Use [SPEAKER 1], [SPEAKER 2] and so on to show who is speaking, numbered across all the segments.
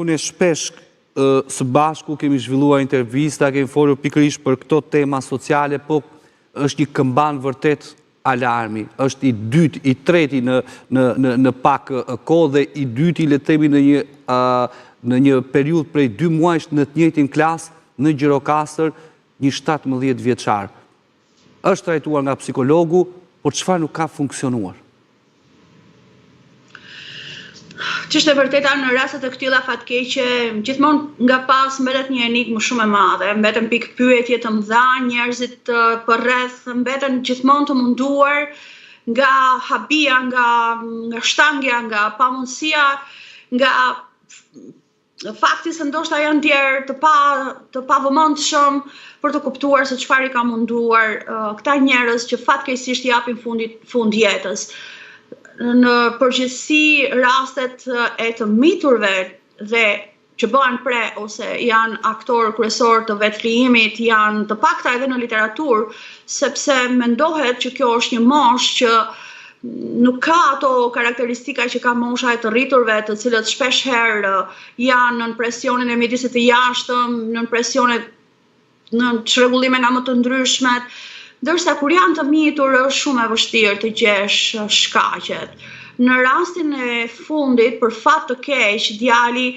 [SPEAKER 1] Ne shpesh së bashku kemi zhvilluar intervista, kemi folur pikërisht për këto tema sociale, po është një këmban vërtet alarmi. Është i dytë, i treti në pak kohë dhe i dyti le të themi në një periudhë prej 2 muajsh në të njëjtin klasë në Gjirokastër, një 17 vjeçar. Është trajtuar nga psikologu, por çfarë nuk ka funksionuar?
[SPEAKER 2] Ç'është e vërteta në rastet e këtilla fatkeqe, gjithmonë nga pas mbetet një enigmë shumë e madhe, mbeten pikë pyetje të mëdha, njerëzit përreth mbeten gjithmonë të munduar nga habia, nga shtangja, nga pamundësia, nga fakti se ndoshta janë tjerë të pavëmendshëm për të kuptuar se çfarë i ka munduar këta njerëz që fatkeqësisht i japin fund jetës. Në përgjithësi rastet e të miturve dhe që bëhen pre ose janë aktorë kryesor të vetkrijimit janë të pakta edhe në literaturë, sepse mendohet që kjo është një moshë që nuk ka ato karakteristika që ka mosha e të rriturve, të cilët shpesh herë janë në presionin e mjedisit të jashtëm, në presionet në çrregullime nga më të ndryshmet. Ndërsa kur janë të mitur është shumë e vështirë të gjesh shkaqet. Në rastin e fundit, për fat të keq, djali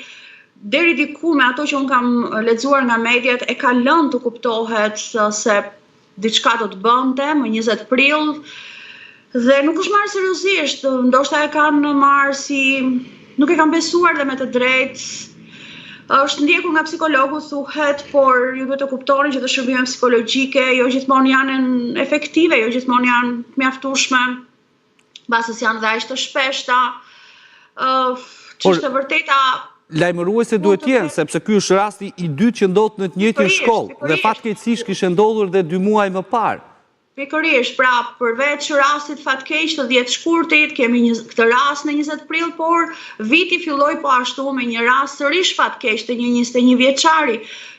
[SPEAKER 2] deri diku me ato që unë kam lexuar nga mediat e ka lënë të kuptohet se diçka do të bënte më 20 prill dhe nuk është marrë seriozisht, ndoshta e kanë marrë si nuk e kanë besuar dhe me të drejtë. Është ndjekur nga psikologu thuhet, por ju duhet të kuptoni që të shërbime psikologjike jo gjithmonë janë efektive, jo gjithmonë janë të mjaftueshme, mbas janë dhe aq të shpeshta. Ç'është e vërteta
[SPEAKER 1] lajmëruese duhet jenë, sepse ky është rasti i dytë që ndodh në të njëjtin shkollë dhe fatkeqësisht kishte ndodhur dhe 2 muaj më parë.
[SPEAKER 2] Pikërisht, pra përveç rastit fatkeq të 10 shkurtit, kemi këtë rast në 20 prill, por viti filloi po ashtu me një rast sërish fatkeq të një 21 vjeçari,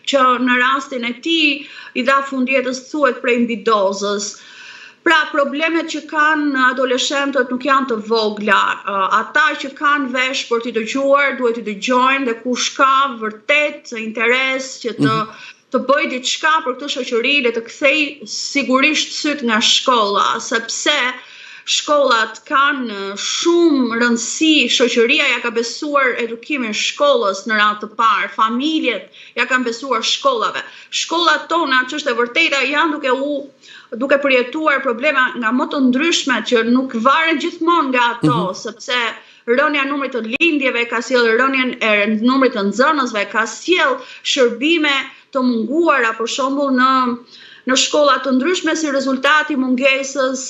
[SPEAKER 2] që në rastin e tij i dha fundjetës thuhet prej mbi dozës. Pra problemet që kanë adoleshentët nuk janë të vogla. Ata që kanë vesh për t'i dëgjuar, duhet t'i dëgjojnë dhe kush ka vërtet interes që të bëj diçka për këtë shoqëri dhe të kthej sigurisht syt nga shkolla, sepse shkollat kanë shumë rëndësi, shoqëria ja ka besuar edukimin shkollës në radhë të parë, familjet ja kanë besuar shkollave. Shkollat tona, ç'është e vërteta, janë duke përjetuar probleme nga më të ndryshmet që nuk varen gjithmonë nga ato, sepse rënja e numrit të lindjeve ka sjell rënjen e numrit të nxënësve, ka sjell shërbime të munguara, për shembull në shkolla të ndryshme si rezultati mungesës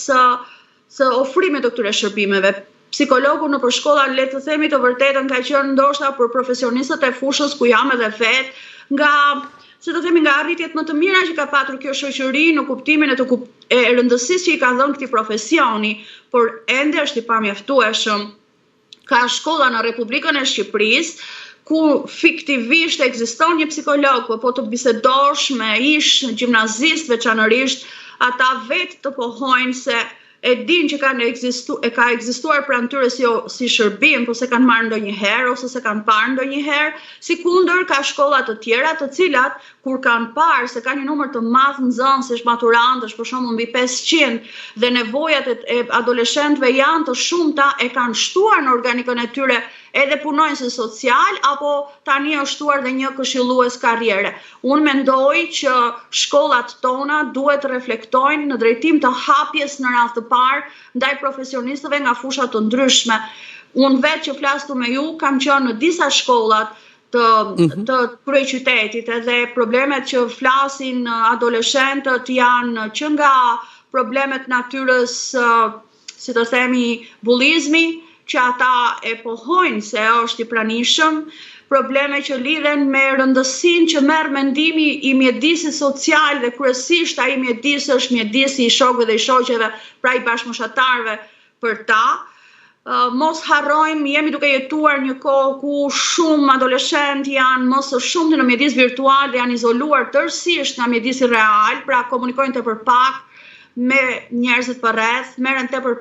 [SPEAKER 2] së ofrimit të këtyre shërbimeve. Psikologu në përshkolla, le të themi të vërtetën, ka qenë ndoshta për profesionistët e fushës ku jam edhe vet, nga arritjet më të mira që ka patur kjo shoqëri në kuptimin e rëndësisë që i ka dhënë këtij profesioni, por ende është i pamjaftueshëm. Ka shkolla në Republikën e Shqipërisë ku fiktivisht ekziston një psikolog, po të bisedosh me ish gjimnazist veçanërisht, ata vetë të pohojnë se e din që ka ekzistuar pranë tyre si shërbim, po se kanë marrë ndonjëherë ose se kanë parë ndonjëherë, sikundër ka shkolla të tjera të cilat kur kanë parë se ka një numër të madh nxënësish maturantësh, për shembull mbi 500, dhe nevojat e adoleshentëve janë të shumta, e kanë shtuar në organikën e tyre edhe punonjës social, apo tani është shtuar dhe një këshillues karriere. Unë mendoj që shkollat tona duhet të reflektojnë në drejtim të hapjes në radhë të parë ndaj profesionistëve nga fusha të ndryshme. Unë vetë që flastu me ju, kam qenë në disa shkollat të kryeqytetit, edhe problemet që flasin adoleshentët janë që nga problemet natyrës, si të themi, bullizmi, që ata e pohojnë se është i pranishëm, probleme që lidhen me rëndësinë që merr mendimi i mjedisit social dhe kryesisht ai mjedis është mjedisi i shokëve dhe i shoqeve, pra i bashkëmoshatarëve për ta. Mos harrojmë, jemi duke jetuar një kohë ku shumë adoleshentë janë më së shumti në mjedis virtual dhe janë izoluar tërësisht nga mjedisi real, pra komunikojnë tepër pak me njerëzit përreth, merren tepër